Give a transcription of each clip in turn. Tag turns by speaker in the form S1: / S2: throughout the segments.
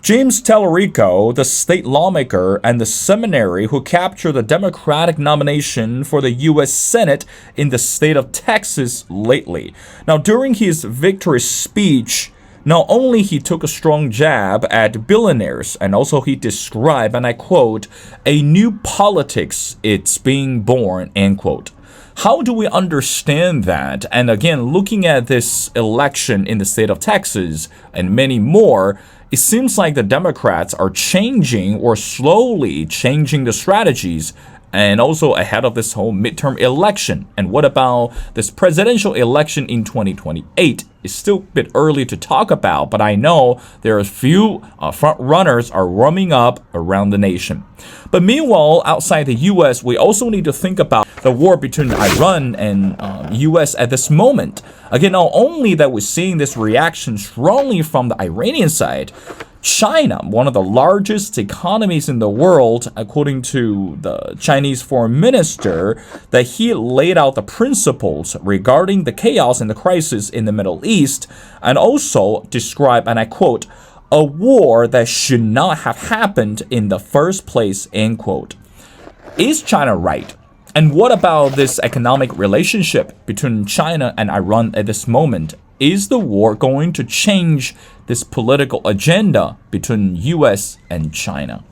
S1: James Tallarico, the state lawmaker and the seminary who captured the Democratic nomination for the U.S. Senate in the state of Texas lately. Now, during his victory speech, not only he took a strong jab at billionaires, and also he described, and I quote, a new politics, it's being born, end quote. How do we understand that? And again, looking at this election in the state of Texas and many more, it seems like the Democrats are changing or slowly changing the strategies and also ahead of this whole midterm election. And what about this presidential election in 2028? It's still a bit early to talk about, but I know there are a few front runners are warming up around the nation. But meanwhile, outside the U.S., we also need to think about the war between Iran and U.S. at this moment. Again, not only that we're seeing this reaction strongly from the Iranian side, China, one of the largest economies in the world, according to the Chinese foreign minister, that he laid out the principles regarding the chaos and the crisis in the Middle East, and also described, and I quote, a war that should not have happened in the first place, end quote. Is China right? And what about this economic relationship between China and Iran at this moment? Is the war going to change this political agenda between U.S. and China?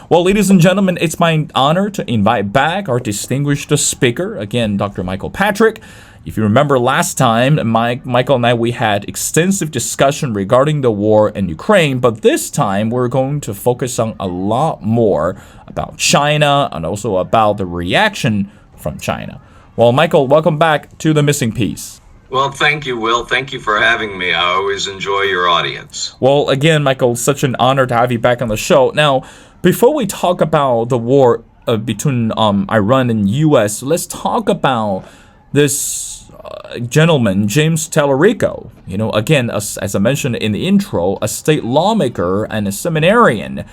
S1: Well, ladies and gentlemen, it's my honor to invite back our distinguished speaker, again, Dr. Michael Patrick. If you remember last time, Michael and I, we had extensive discussion regarding the war in Ukraine, but this time we're going to focus on a lot more about China and also about the reaction from China. Well, Michael, welcome back to The Missing Piece.
S2: Well, thank you, Will. Thank you for having me. I always enjoy your audience.
S1: Well, again, Michael, such an honor to have you back on the show. Now, before we talk about the war between Iran and U.S., let's talk about this gentleman, James Tallarico. You know, again, as I mentioned in the intro, a state lawmaker and a seminarian.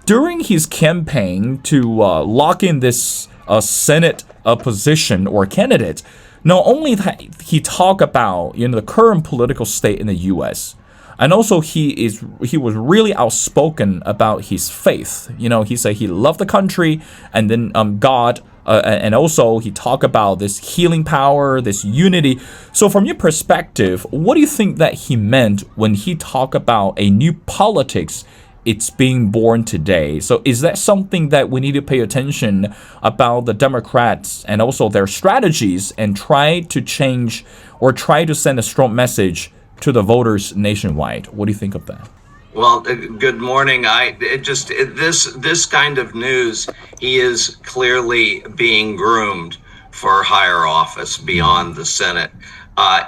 S1: During his campaign to lock in this Senate position or candidate, not only that he talked about the current political state in the U.S., and also he was really outspoken about his faith. You know, he said he loved the country and then God, and also he talked about this healing power, this unity. So from your perspective, what do you think that he meant when he talked about a new politics? It's being born today. So is that something that we need to pay attention about the Democrats and also their strategies and try to change or try to send a strong message to the voters nationwide? What do you think of that?
S2: Well, good morning. This kind of news, he is clearly being groomed for higher office beyond the Senate.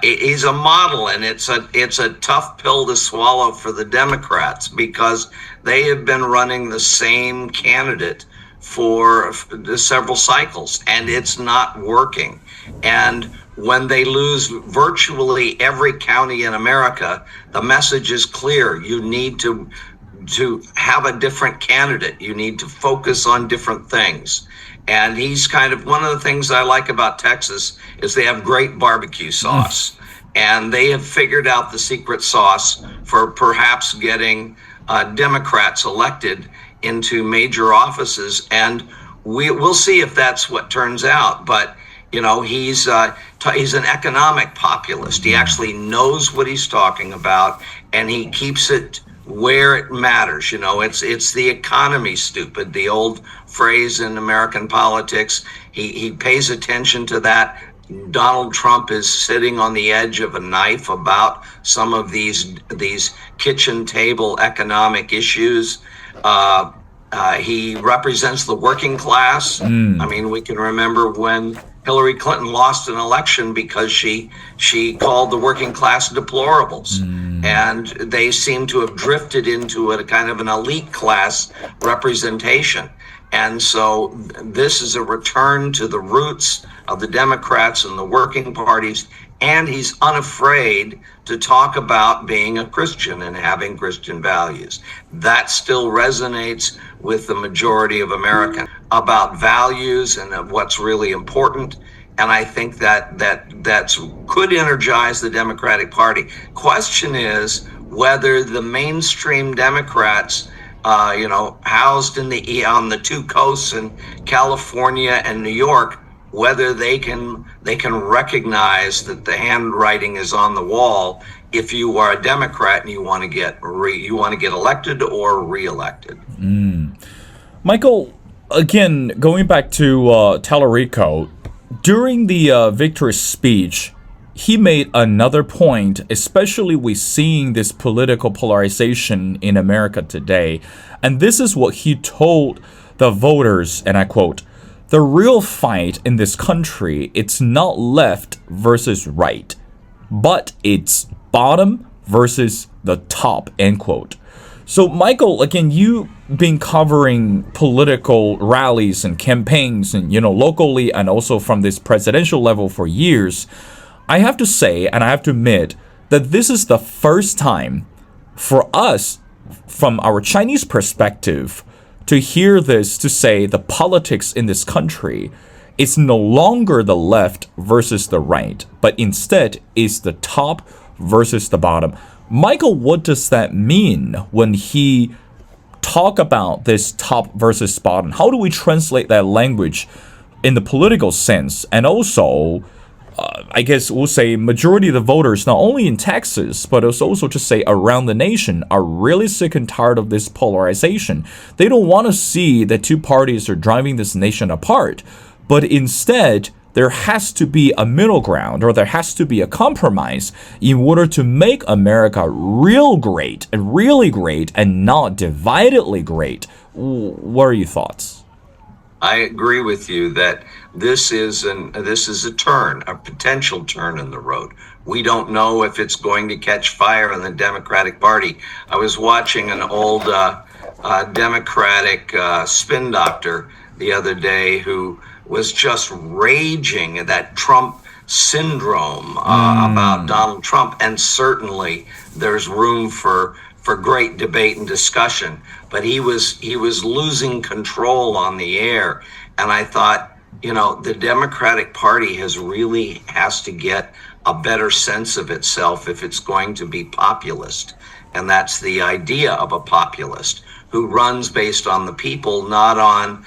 S2: He's a model, and it's a tough pill to swallow for the Democrats because they have been running the same candidate for several cycles, and it's not working. And when they lose virtually every county in America, the message is clear. You need to have a different candidate. You need to focus on different things. And he's kind of, one of the things I like about Texas is they have great barbecue sauce. And they have figured out the secret sauce for perhaps getting Democrats elected into major offices. And we'll see if that's what turns out. But, you know, he's an economic populist. He actually knows what he's talking about, and he keeps it where it matters. You know, it's the economy, stupid, the old phrase in American politics. He pays attention to that. Donald Trump is sitting on the edge of a knife about some of these kitchen table economic issues. He represents the working class. I mean, we can remember when Hillary Clinton lost an election because she called the working class deplorables. And they seem to have drifted into a kind of an elite class representation. And so this is a return to the roots of the Democrats and the working parties. And he's unafraid to talk about being a Christian and having Christian values. That still resonates with the majority of Americans about values and of what's really important. And I think that could energize the Democratic Party. Question is, whether the mainstream Democrats, housed on the two coasts in California and New York, whether they can recognize that the handwriting is on the wall if you are a Democrat and you want to get elected or reelected.
S1: Michael, again, going back to Tallarico, during the victory speech, he made another point, especially with seeing this political polarization in America today. And this is what he told the voters, and I quote, "The real fight in this country, it's not left versus right, but it's bottom versus the top," end quote. So, Michael, again, you've been covering political rallies and campaigns and, locally and also from this presidential level for years. I have to say, and I have to admit, that this is the first time for us, from our Chinese perspective, to hear this, to say the politics in this country is no longer the left versus the right, but instead is the top versus the bottom. Michael, what does that mean when he talk about this top versus bottom? How do we translate that language in the political sense? And also, I guess we'll say majority of the voters, not only in Texas, but it's also to say around the nation, are really sick and tired of this polarization. They don't want to see that two parties are driving this nation apart, but instead, there has to be a middle ground, or there has to be a compromise in order to make America real great and really great and not dividedly great. What are your thoughts?
S2: I agree with you that this is a turn, a potential turn in the road. We don't know if it's going to catch fire in the Democratic Party. I was watching an old Democratic spin doctor the other day who was just raging at that Trump syndrome about Donald Trump, and certainly there's room for great debate and discussion, but he was losing control on the air. And I thought, the Democratic Party has to get a better sense of itself if it's going to be populist. And that's the idea of a populist who runs based on the people, not on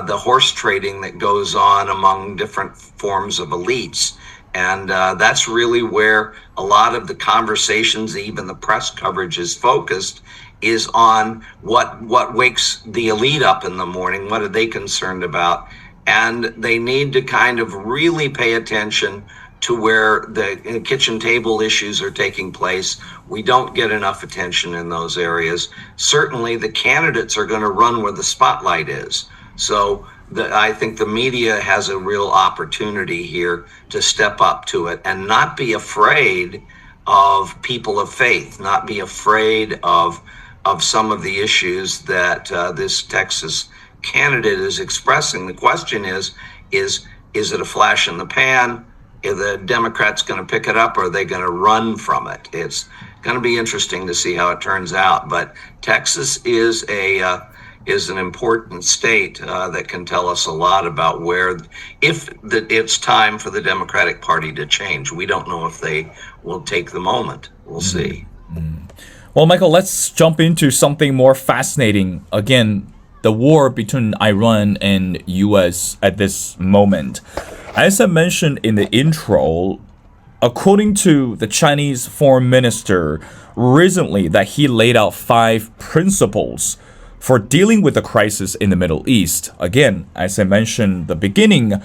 S2: the horse trading that goes on among different forms of elites. And that's really where a lot of the conversations, even the press coverage, is focused, is on what wakes the elite up in the morning. What are they concerned about? And they need to kind of really pay attention to where the kitchen table issues are taking place. We don't get enough attention in those areas. Certainly the candidates are going to run where the spotlight is. So I think the media has a real opportunity here to step up to it and not be afraid of people of faith, not be afraid of some of the issues that this Texas candidate is expressing. The question is it a flash in the pan? Are the Democrats going to pick it up, or are they going to run from it? It's going to be interesting to see how it turns out. But Texas is an important state that can tell us a lot about it's time for the Democratic Party to change. We don't know if they will take the moment. We'll see.
S1: Well, Michael, let's jump into something more fascinating. Again, the war between Iran and U.S. at this moment. As I mentioned in the intro, according to the Chinese foreign minister recently, that he laid out 5 principles for dealing with the crisis in the Middle East. Again, as I mentioned at the beginning,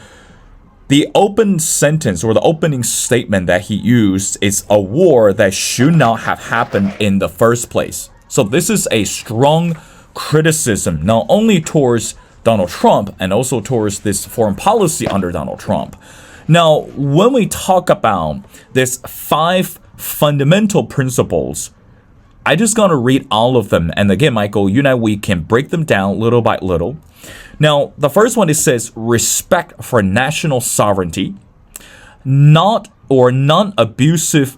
S1: the open sentence or the opening statement that he used is a war that should not have happened in the first place. So this is a strong criticism, not only towards Donald Trump and also towards this foreign policy under Donald Trump. Now, when we talk about this 5 fundamental principles, I just gonna read all of them. And again, Michael, you and I, we can break them down little by little. Now, the first one, it says respect for national sovereignty, non-abusive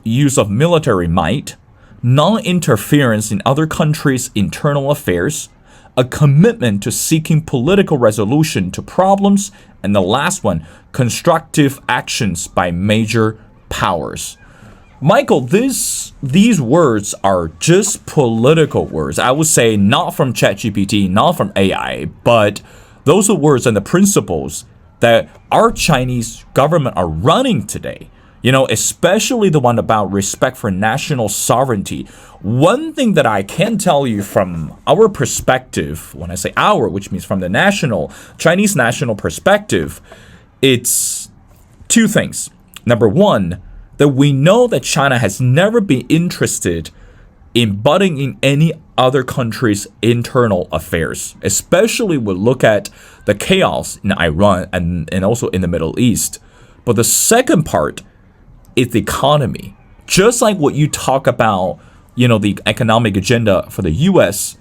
S1: use of military might, non-interference in other countries' internal affairs, a commitment to seeking political resolution to problems, and the last one, constructive actions by major powers. Michael, these words are just political words. I would say not from ChatGPT, not from AI, but those are words and the principles that our Chinese government are running today. Especially the one about respect for national sovereignty. One thing that I can tell you from our perspective, when I say our, which means from the Chinese national perspective, it's two things. Number one, that we know that China has never been interested in butting in any other country's internal affairs, especially when we look at the chaos in Iran and also in the Middle East. But the second part is the economy. Just like what you talk about, the economic agenda for the US,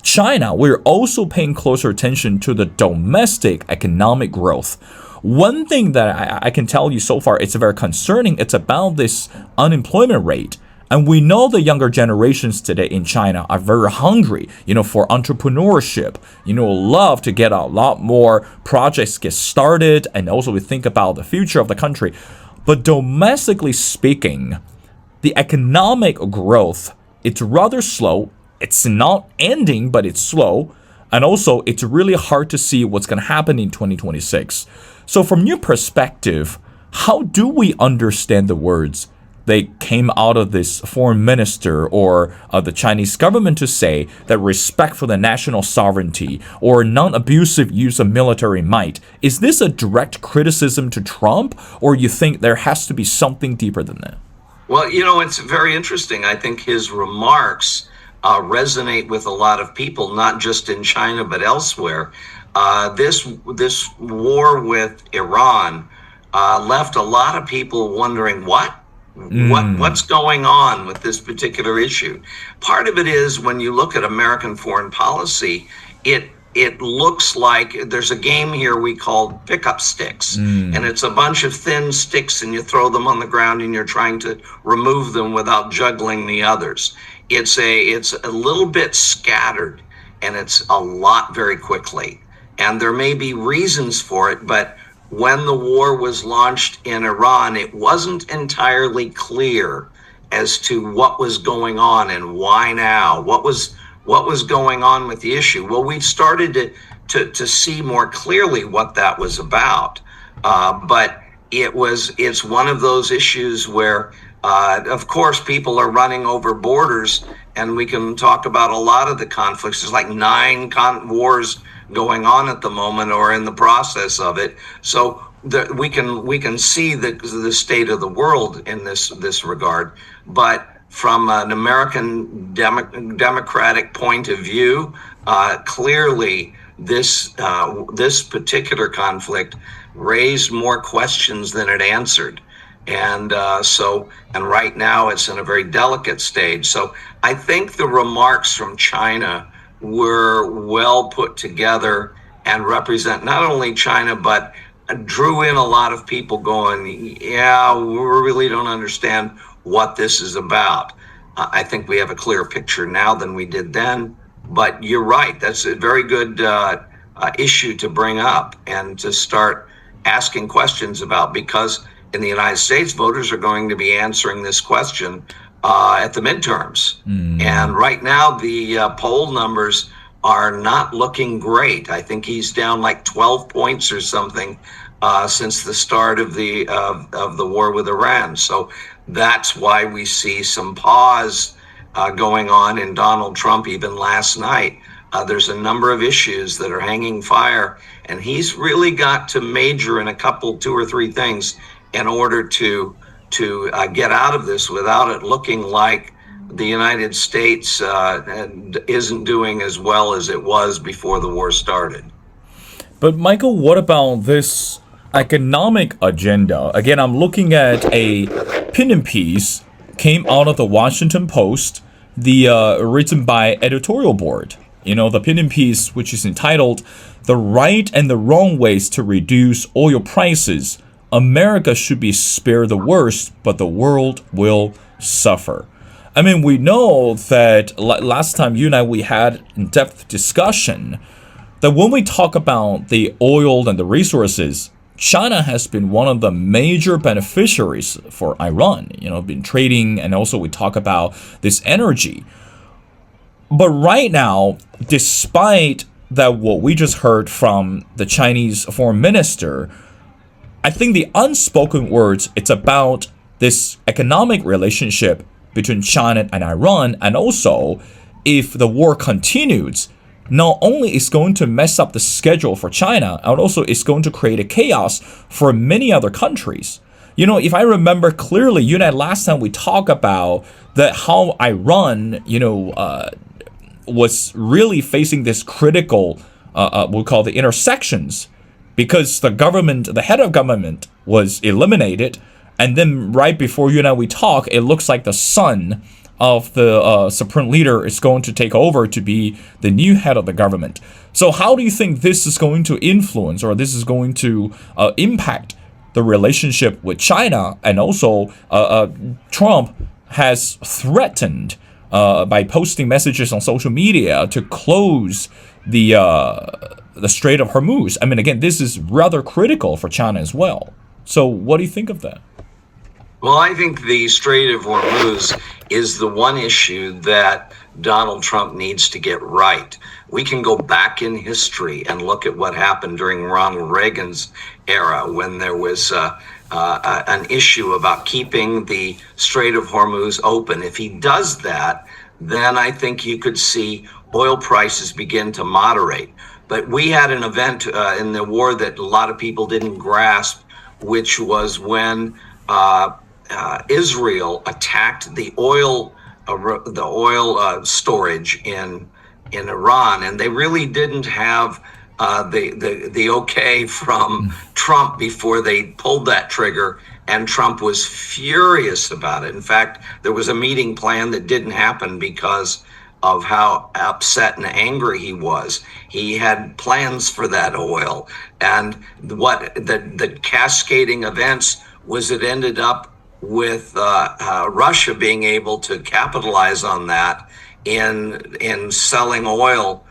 S1: China, we're also paying closer attention to the domestic economic growth. One thing that I can tell you so far, it's very concerning. It's about this unemployment rate. And we know the younger generations today in China are very hungry, for entrepreneurship, love to get a lot more projects get started. And also we think about the future of the country. But domestically speaking, the economic growth, it's rather slow. It's not ending, but it's slow. And also, it's really hard to see what's going to happen in 2026. So from your perspective, how do we understand the words they came out of this foreign minister or the Chinese government to say that respect for the national sovereignty or non-abusive use of military might? Is this a direct criticism to Trump, or you think there has to be something deeper than that?
S2: Well, it's very interesting. I think his remarks resonate with a lot of people, not just in China but elsewhere. This war with Iran left a lot of people wondering what's going on with this particular issue. Part of it is when you look at American foreign policy, it looks like there's a game here we call pickup sticks, and it's a bunch of thin sticks, and you throw them on the ground, and you're trying to remove them without juggling the others. It's a little bit scattered, and it's a lot very quickly. And there may be reasons for it, but when the war was launched in Iran, it wasn't entirely clear as to what was going on and why now. What was going on with the issue? Well, we've started to see more clearly what that was about. But it's one of those issues where, of course, people are running over borders, and we can talk about a lot of the conflicts. There's like 9 wars going on at the moment or in the process of it. So we can see the state of the world in this regard. But from an American democratic point of view, clearly this particular conflict raised more questions than it answered. And right now it's in a very delicate stage. So I think the remarks from China were well put together and represent not only China, but drew in a lot of people going, yeah, we really don't understand what this is about. I think we have a clearer picture now than we did then. But you're right. That's a very good issue to bring up and to start asking questions about, because in the United States, voters are going to be answering this question at the midterms. And right now, the poll numbers are not looking great. I think he's down like 12 points or something since the start of the war with Iran. So that's why we see some pause going on in Donald Trump even last night. There's a number of issues that are hanging fire, and he's really got to major in a couple, 2 or 3 things in order to get out of this without it looking like the United States isn't doing as well as it was before the war started.
S1: But Michael, what about this economic agenda? Again, I'm looking at a opinion piece came out of the Washington Post, written by editorial board. The opinion piece, which is entitled "The Right and the Wrong Ways to Reduce Oil Prices. America should be spared the worst, but the world will suffer." I mean, we know that last time you and I, we had in-depth discussion that when we talk about the oil and the resources, China has been one of the major beneficiaries for Iran, been trading, and also we talk about this energy. But right now, despite that what we just heard from the Chinese foreign minister, I think the unspoken words, it's about this economic relationship between China and Iran, and also if the war continues, not only is going to mess up the schedule for China, and also it's going to create a chaos for many other countries. If I remember clearly, you and I last time we talked about that how Iran, was really facing this critical, we'll call the intersections, because the head of government was eliminated, and then right before you and I we talk, it looks like the son of the supreme leader is going to take over to be the new head of the government. So how do you think this is going to influence, or this is going to impact the relationship with China? And also, Trump has threatened by posting messages on social media to close the Strait of Hormuz. I mean, again, this is rather critical for China as well. So what do you think of that?
S2: Well, I think the Strait of Hormuz is the one issue that Donald Trump needs to get right. We can go back in history and look at what happened during Ronald Reagan's era when there was an issue about keeping the Strait of Hormuz open. If he does that, then I think you could see oil prices begin to moderate. But we had an event in the war that a lot of people didn't grasp, which was when Israel attacked the oil storage in Iran, and they really didn't have the okay from Trump before they pulled that trigger, and Trump was furious about it. In fact, there was a meeting planned that didn't happen because of how upset and angry he was. He had plans for that oil, and what the cascading events was it ended up with Russia being able to capitalize on that in selling oil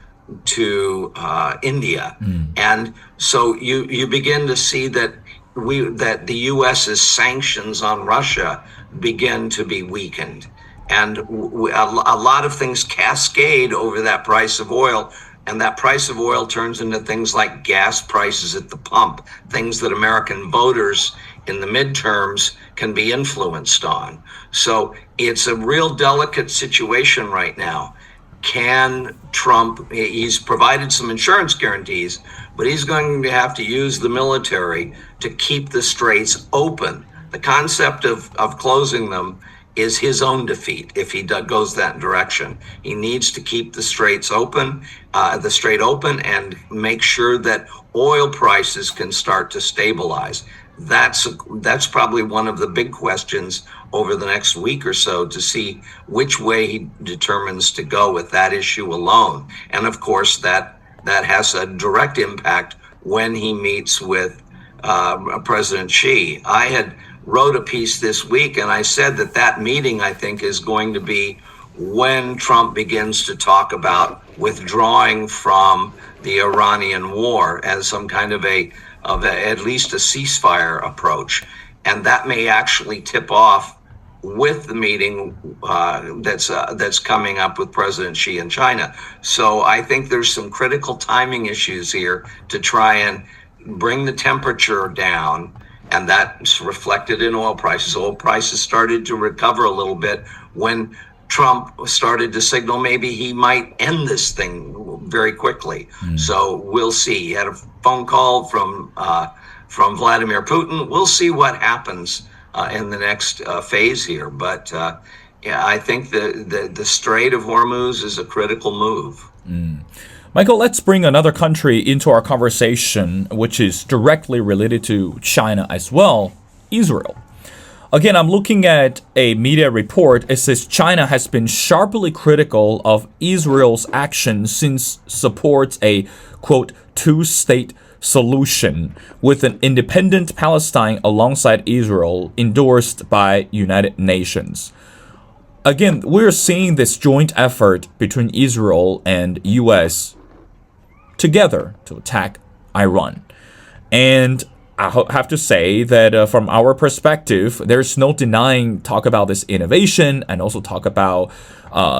S2: to India. And so you begin to see that the U.S.'s sanctions on Russia begin to be weakened. And a lot of things cascade over that price of oil, and that price of oil turns into things like gas prices at the pump, things that American voters in the midterms can be influenced on. So it's a real delicate situation right now. Can Trump, he's provided some insurance guarantees, but he's going to have to use the military to keep the straits open. The concept of closing them is his own defeat if he goes that direction. He needs to keep the strait open, and make sure that oil prices can start to stabilize. That's probably one of the big questions over the next week or so, to see which way he determines to go with that issue alone. And of course, that has a direct impact when he meets with President Xi. I had wrote a piece this week, and I said that meeting, I think, is going to be when Trump begins to talk about withdrawing from the Iranian war as some kind of at least a ceasefire approach. And that may actually tip off with the meeting that's coming up with President Xi in China. So I think there's some critical timing issues here to try and bring the temperature down, and that's reflected in oil prices. Oil prices started to recover a little bit when Trump started to signal maybe he might end this thing very quickly. So we'll see. He had a phone call from Vladimir Putin. We'll see what happens in the next phase here. But I think the Strait of Hormuz is a critical move.
S1: Michael, let's bring another country into our conversation, which is directly related to China as well, Israel. Again, I'm looking at a media report. It says China has been sharply critical of Israel's actions since supports a, quote, two-state solution with an independent Palestine alongside Israel endorsed by United Nations. Again, we're seeing this joint effort between Israel and US together to attack Iran. And have to say that from our perspective, there's no denying talk about this innovation and also talk about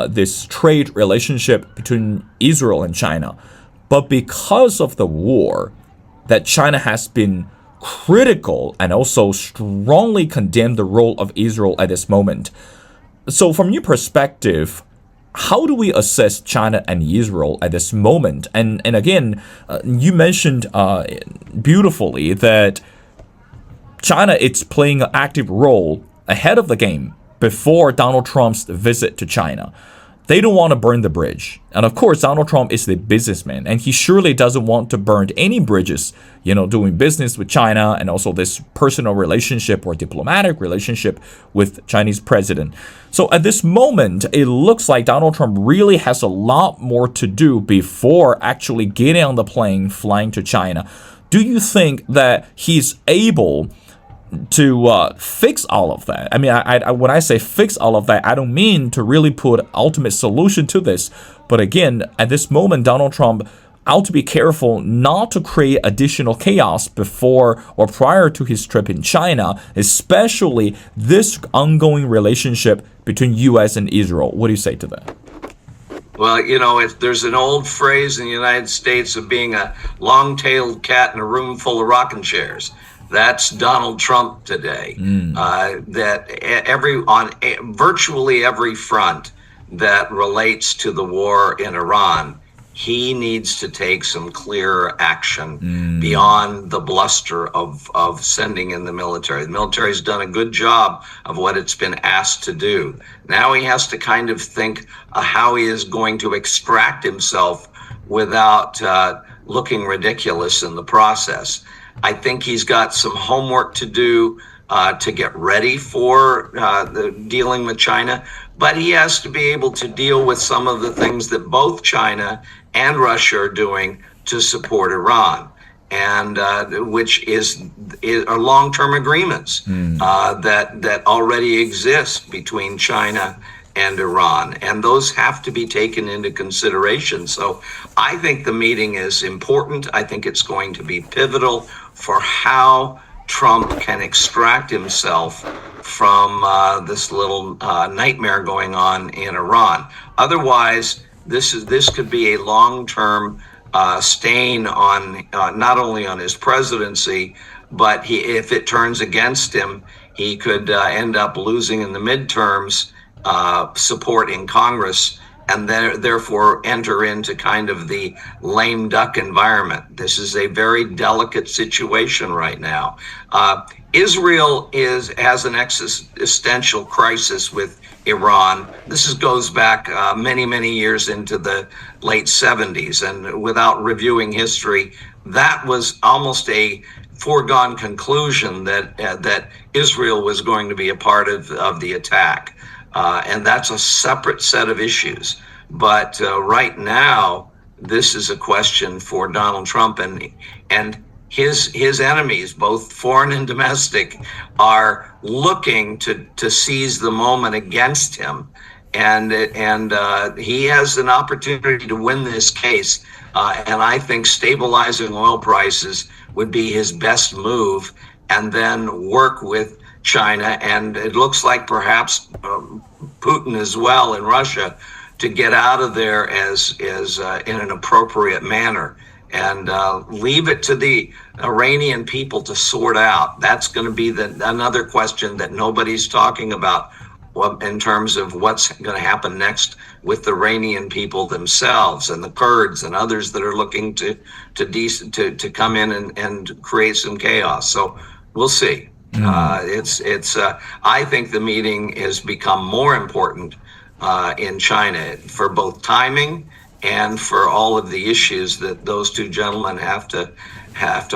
S1: this trade relationship between Israel and China. But because of the war, that China has been critical and also strongly condemned the role of Israel at this moment. So from your perspective, how do we assess China and Israel at this moment? And again, you mentioned beautifully that China is playing an active role ahead of the game before Donald Trump's visit to China. They don't want to burn the bridge. And of course, Donald Trump is the businessman, and he surely doesn't want to burn any bridges, doing business with China and also this personal relationship or diplomatic relationship with Chinese president. So at this moment, it looks like Donald Trump really has a lot more to do before actually getting on the plane, flying to China. Do you think that he's able to fix all of that? I mean, I when I say fix all of that, I don't mean to really put ultimate solution to this. But again, at this moment, Donald Trump ought to be careful not to create additional chaos before or prior to his trip in China, especially this ongoing relationship between U.S. and Israel. What do you say to that?
S2: Well, there's an old phrase in the United States of being a long-tailed cat in a room full of rocking chairs. That's Donald Trump today. That on virtually every front that relates to the war in Iran, he needs to take some clear action beyond the bluster of sending in the military. The military's done a good job of what it's been asked to do. Now he has to kind of think how he is going to extract himself without looking ridiculous in the process. I think he's got some homework to do to get ready for the dealing with China, but he has to be able to deal with some of the things that both China and Russia are doing to support Iran, and which are long-term agreements that already exist between China and Iran, and those have to be taken into consideration. So I think the meeting is important. I think it's going to be pivotal for how Trump can extract himself from this little nightmare going on in Iran. Otherwise, this could be a long-term stain on not only on his presidency, but if it turns against him, he could end up losing in the midterms support in Congress, and therefore enter into kind of the lame duck environment. This is a very delicate situation right now. Israel has an existential crisis with Iran. This goes back many, many years into the late 70s, and without reviewing history, that was almost a foregone conclusion that Israel was going to be a part of the attack. And that's a separate set of issues. But right now, this is a question for Donald Trump, and his enemies, both foreign and domestic, are looking to seize the moment against him. And he has an opportunity to win this case. And I think stabilizing oil prices would be his best move, and then work with China, and it looks like perhaps Putin as well in Russia, to get out of there as in an appropriate manner, and leave it to the Iranian people to sort out. That's going to be another question that nobody's talking about in terms of what's going to happen next with the Iranian people themselves and the Kurds and others that are looking to come in and create some chaos. So we'll see. I think the meeting has become more important in China for both timing and for all of the issues that those two gentlemen have to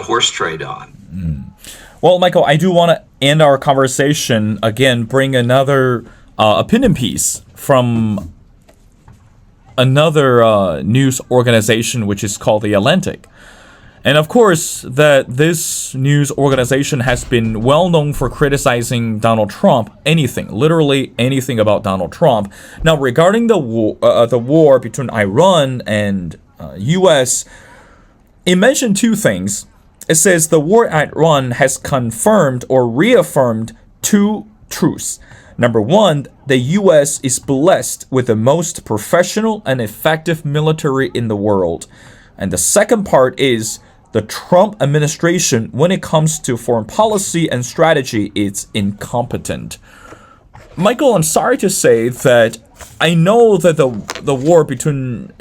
S2: horse trade on.
S1: Well, Michael, I do want to end our conversation again, bring another opinion piece from another news organization, which is called The Atlantic. And of course, that this news organization has been well known for criticizing Donald Trump, literally anything about Donald Trump. Now, regarding the war between Iran and U.S., it mentioned two things. It says the war at Iran has confirmed or reaffirmed two truths. Number one, the U.S. is blessed with the most professional and effective military in the world. And the second part is the Trump administration, when it comes to foreign policy and strategy, is incompetent. Michael, I'm sorry to say that I know that the war between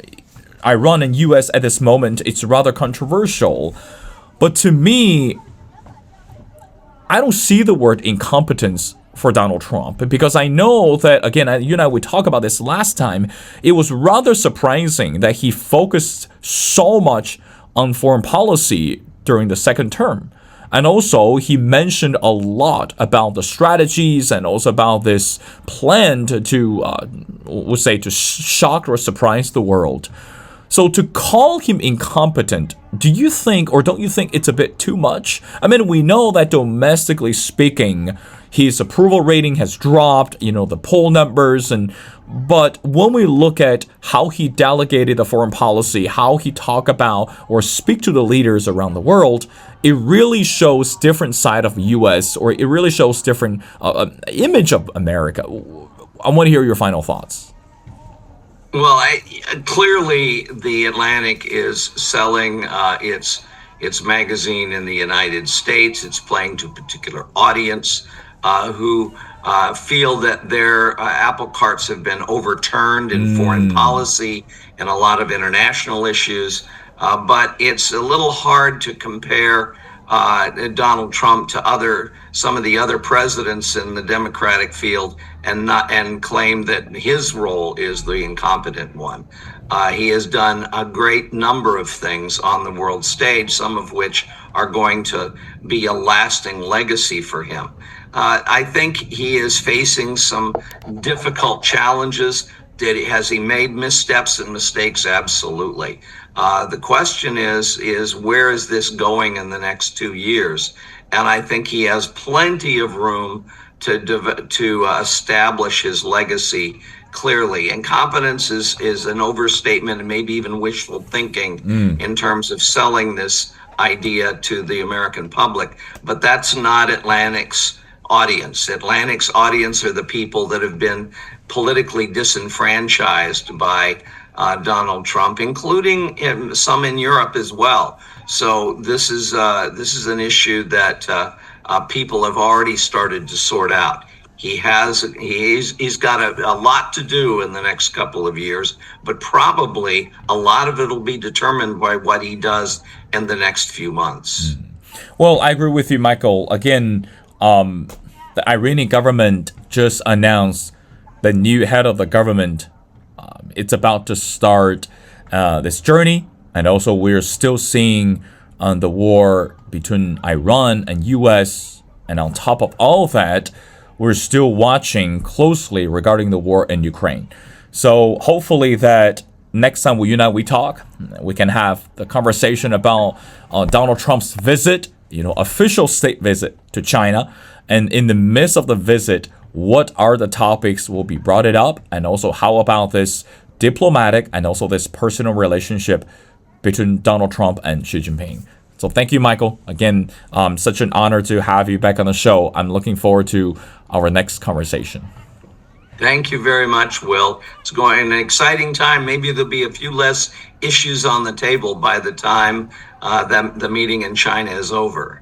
S1: Iran and U.S. at this moment it's rather controversial, but to me, I don't see the word incompetence for Donald Trump because I know that, again, you and I, we talked about this last time. It was rather surprising that he focused so much on foreign policy during the second term. And also, he mentioned a lot about the strategies and also about this plan we'll say, to shock or surprise the world. So to call him incompetent, do you think or don't you think it's a bit too much? I mean, we know that domestically speaking, his approval rating has dropped, the poll numbers, but when we look at how he delegated the foreign policy, how he talk about or speak to the leaders around the world, it really shows different side of the U.S. or it really shows different image of America. I want to hear your final thoughts.
S2: Well, clearly the Atlantic is selling its magazine in the United States. It's playing to a particular audience who feel that their apple carts have been overturned in foreign policy and a lot of international issues. But it's a little hard to compare Donald Trump to some of the other presidents in the Democratic field and claim that his role is the incompetent one. He has done a great number of things on the world stage, some of which are going to be a lasting legacy for him. I think he is facing some difficult challenges. Has he made missteps and mistakes? Absolutely. The question is where is this going in the next 2 years? And I think he has plenty of room to establish his legacy clearly. Incompetence is an overstatement and maybe even wishful thinking in terms of selling this idea to the American public. But that's not Atlantic's audience. Atlantic's audience are the people that have been politically disenfranchised by Donald Trump, including some in Europe as well. So this is an issue that people have already started to sort out. He's got a lot to do in the next couple of years, but probably a lot of it will be determined by what he does in the next few months.
S1: Well, I agree with you, Michael. Again, the Iranian government just announced the new head of the government. It's about to start this journey, and also we're still seeing the war between Iran and U.S. And on top of all that, we're still watching closely regarding the war in Ukraine. So hopefully that next time you and I, we talk, we can have the conversation about Donald Trump's visit, official state visit to China. And in the midst of the visit, what are the topics will be brought it up? And also how about this diplomatic and also this personal relationship between Donald Trump and Xi Jinping? So thank you, Michael. Again, such an honor to have you back on the show. I'm looking forward to our next conversation.
S2: Thank you very much, Will. It's going an exciting time. Maybe there'll be a few less issues on the table by the time the meeting in China is over.